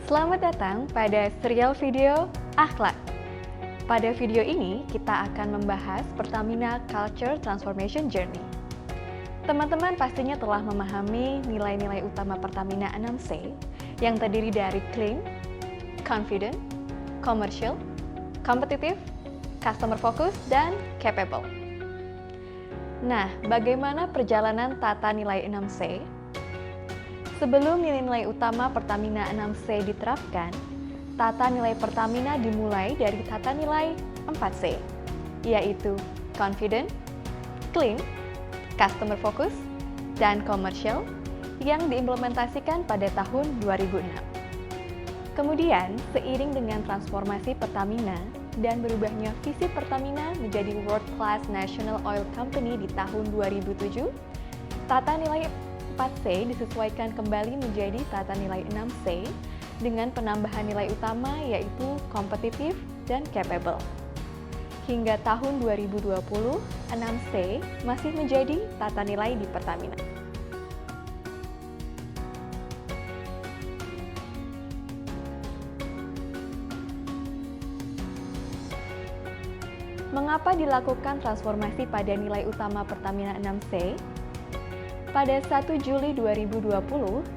Selamat datang pada serial video Akhlak. Pada video ini, kita akan membahas Pertamina Culture Transformation Journey. Teman-teman pastinya telah memahami nilai-nilai utama Pertamina 6C yang terdiri dari clean, confident, commercial, competitive, customer focus, dan capable. Nah, bagaimana perjalanan tata nilai 6C? Sebelum nilai-nilai utama Pertamina 6C diterapkan, tata nilai Pertamina dimulai dari tata nilai 4C, yaitu confident, clean, customer focus, dan commercial yang diimplementasikan pada tahun 2006. Kemudian, seiring dengan transformasi Pertamina dan berubahnya visi Pertamina menjadi World Class National Oil Company di tahun 2007, tata nilai 4C disesuaikan kembali menjadi tata nilai 6C dengan penambahan nilai utama yaitu kompetitif dan capable. Hingga tahun 2020, 6C masih menjadi tata nilai di Pertamina. Mengapa dilakukan transformasi pada nilai utama Pertamina 6C? Pada 1 Juli 2020,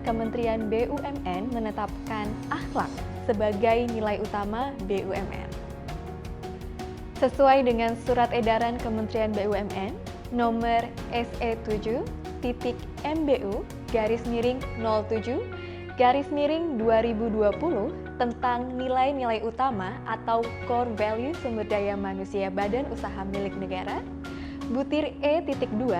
Kementerian BUMN menetapkan akhlak sebagai nilai utama BUMN. Sesuai dengan Surat Edaran Kementerian BUMN nomor SE7-MBU-07-2020 tentang nilai-nilai utama atau core value sumber daya manusia Badan Usaha Milik Negara, butir E.2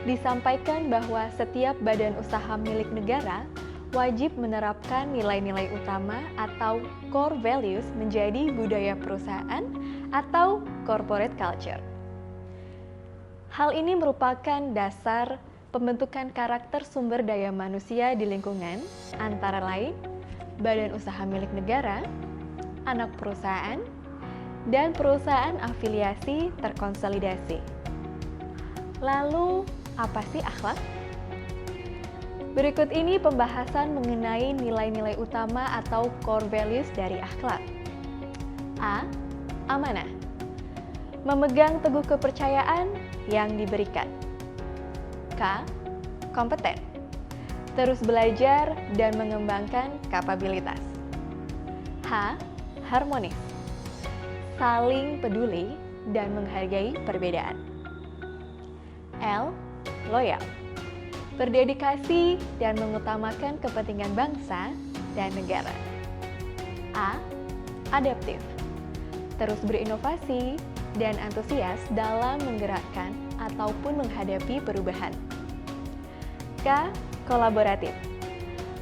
disampaikan bahwa setiap badan usaha milik negara wajib menerapkan nilai-nilai utama atau core values menjadi budaya perusahaan atau corporate culture. Hal ini merupakan dasar pembentukan karakter sumber daya manusia di lingkungan, antara lain badan usaha milik negara, anak perusahaan, dan perusahaan afiliasi terkonsolidasi. Lalu, apa sih akhlak? Berikut ini pembahasan mengenai nilai-nilai utama atau core values dari akhlak. A. Amanah. Memegang teguh kepercayaan yang diberikan. K. Kompeten. Terus belajar dan mengembangkan kapabilitas. H. Harmonis. Saling peduli dan menghargai perbedaan. L. Loyal, berdedikasi dan mengutamakan kepentingan bangsa dan negara. A. Adaptif, terus berinovasi dan antusias dalam menggerakkan ataupun menghadapi perubahan. K. Kolaboratif,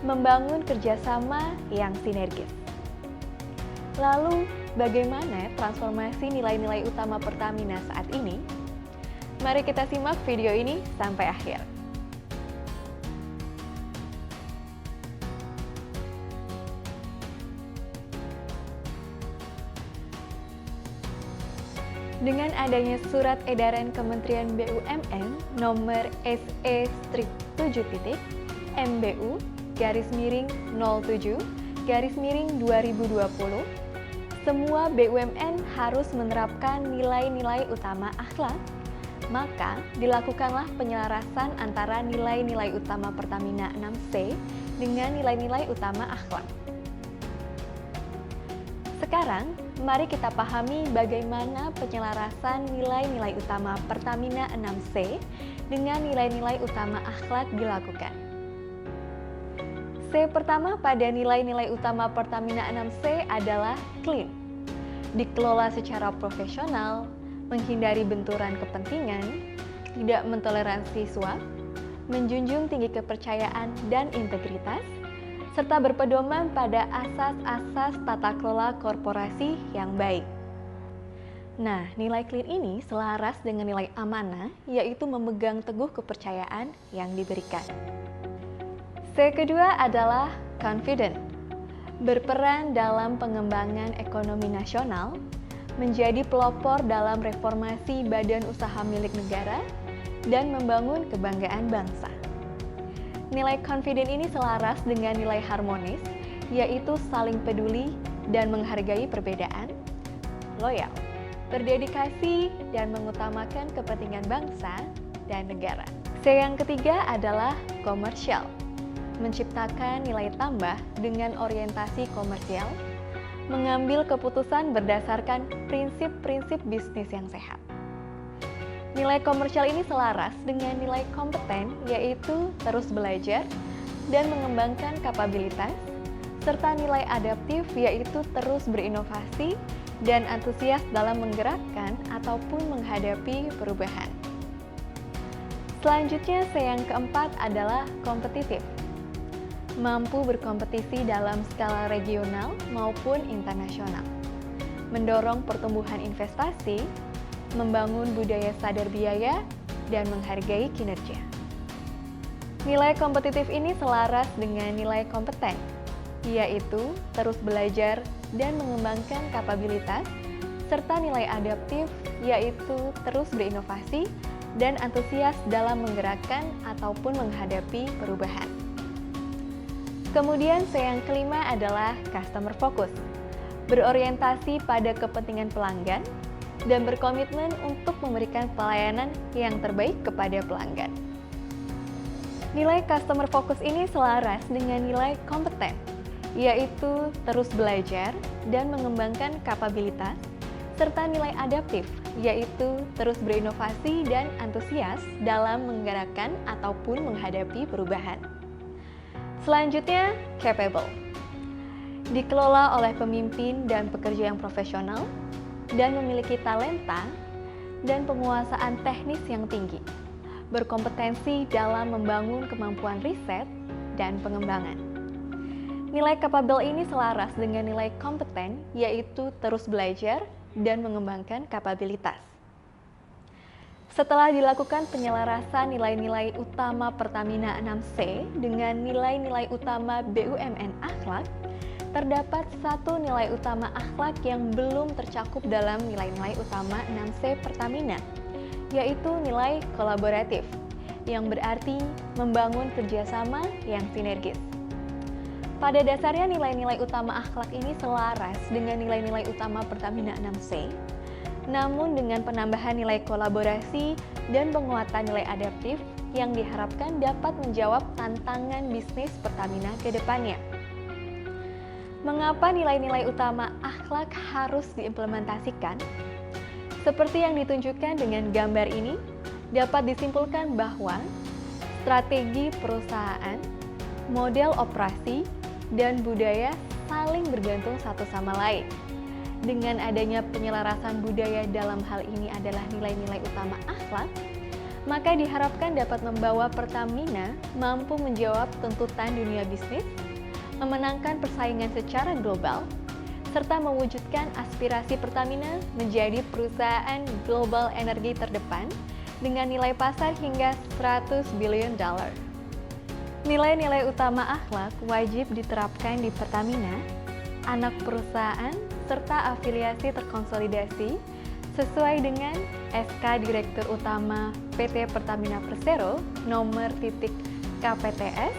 membangun kerjasama yang sinergis. Lalu, bagaimana transformasi nilai-nilai utama Pertamina saat ini? Mari kita simak video ini sampai akhir. Dengan adanya Surat Edaran Kementerian BUMN nomor SE-7-MBU-07-2020, semua BUMN harus menerapkan nilai-nilai utama akhlak. Maka, dilakukanlah penyelarasan antara nilai-nilai utama Pertamina 6C dengan nilai-nilai utama akhlak. Sekarang, mari kita pahami bagaimana penyelarasan nilai-nilai utama Pertamina 6C dengan nilai-nilai utama akhlak dilakukan. C pertama pada nilai-nilai utama Pertamina 6C adalah clean. Dikelola secara profesional, menghindari benturan kepentingan, tidak mentoleransi suap, menjunjung tinggi kepercayaan dan integritas, serta berpedoman pada asas-asas tata kelola korporasi yang baik. Nah, nilai clean ini selaras dengan nilai amanah, yaitu memegang teguh kepercayaan yang diberikan. C kedua adalah confident, berperan dalam pengembangan ekonomi nasional, menjadi pelopor dalam reformasi badan usaha milik negara, dan membangun kebanggaan bangsa. Nilai confident ini selaras dengan nilai harmonis yaitu saling peduli dan menghargai perbedaan. Loyal, berdedikasi dan mengutamakan kepentingan bangsa dan negara. C yang ketiga adalah komersial, menciptakan nilai tambah dengan orientasi komersial, mengambil keputusan berdasarkan prinsip-prinsip bisnis yang sehat. Nilai komersial ini selaras dengan nilai kompeten, yaitu terus belajar dan mengembangkan kapabilitas, serta nilai adaptif, yaitu terus berinovasi dan antusias dalam menggerakkan ataupun menghadapi perubahan. Selanjutnya, C yang keempat adalah kompetitif, mampu berkompetisi dalam skala regional maupun internasional, mendorong pertumbuhan investasi, membangun budaya sadar biaya, dan menghargai kinerja. Nilai kompetitif ini selaras dengan nilai kompeten, yaitu terus belajar dan mengembangkan kapabilitas, serta nilai adaptif, yaitu terus berinovasi dan antusias dalam menggerakkan ataupun menghadapi perubahan. Kemudian C yang kelima adalah customer focus, berorientasi pada kepentingan pelanggan dan berkomitmen untuk memberikan pelayanan yang terbaik kepada pelanggan. Nilai customer focus ini selaras dengan nilai kompeten, yaitu terus belajar dan mengembangkan kapabilitas, serta nilai adaptif, yaitu terus berinovasi dan antusias dalam menggerakkan ataupun menghadapi perubahan. Selanjutnya, capable, dikelola oleh pemimpin dan pekerja yang profesional dan memiliki talenta dan penguasaan teknis yang tinggi, berkompetensi dalam membangun kemampuan riset dan pengembangan. Nilai capable ini selaras dengan nilai kompeten, yaitu terus belajar dan mengembangkan kapabilitas. Setelah dilakukan penyelarasan nilai-nilai utama Pertamina 6C dengan nilai-nilai utama BUMN akhlak, terdapat satu nilai utama akhlak yang belum tercakup dalam nilai-nilai utama 6C Pertamina, yaitu nilai kolaboratif, yang berarti membangun kerjasama yang sinergis. Pada dasarnya nilai-nilai utama akhlak ini selaras dengan nilai-nilai utama Pertamina 6C, namun dengan penambahan nilai kolaborasi dan penguatan nilai adaptif yang diharapkan dapat menjawab tantangan bisnis Pertamina ke depannya. Mengapa nilai-nilai utama akhlak harus diimplementasikan? Seperti yang ditunjukkan dengan gambar ini, dapat disimpulkan bahwa strategi perusahaan, model operasi, dan budaya saling bergantung satu sama lain. Dengan adanya penyelarasan budaya dalam hal ini adalah nilai-nilai utama akhlak, maka diharapkan dapat membawa Pertamina mampu menjawab tuntutan dunia bisnis, memenangkan persaingan secara global, serta mewujudkan aspirasi Pertamina menjadi perusahaan global energi terdepan dengan nilai pasar hingga $100 billion. Nilai-nilai utama akhlak wajib diterapkan di Pertamina, anak perusahaan, serta afiliasi terkonsolidasi sesuai dengan SK Direktur Utama PT Pertamina Persero nomor KPTS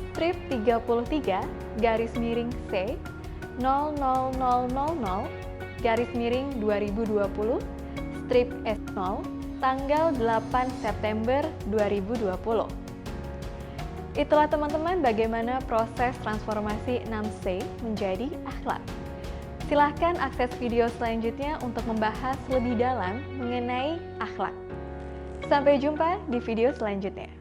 strip 33 /C 00000 /2020 strip S0 tanggal 8 September 2020. Itulah teman-teman bagaimana proses transformasi 6C menjadi akhlak. Silahkan akses video selanjutnya untuk membahas lebih dalam mengenai akhlak. Sampai jumpa di video selanjutnya.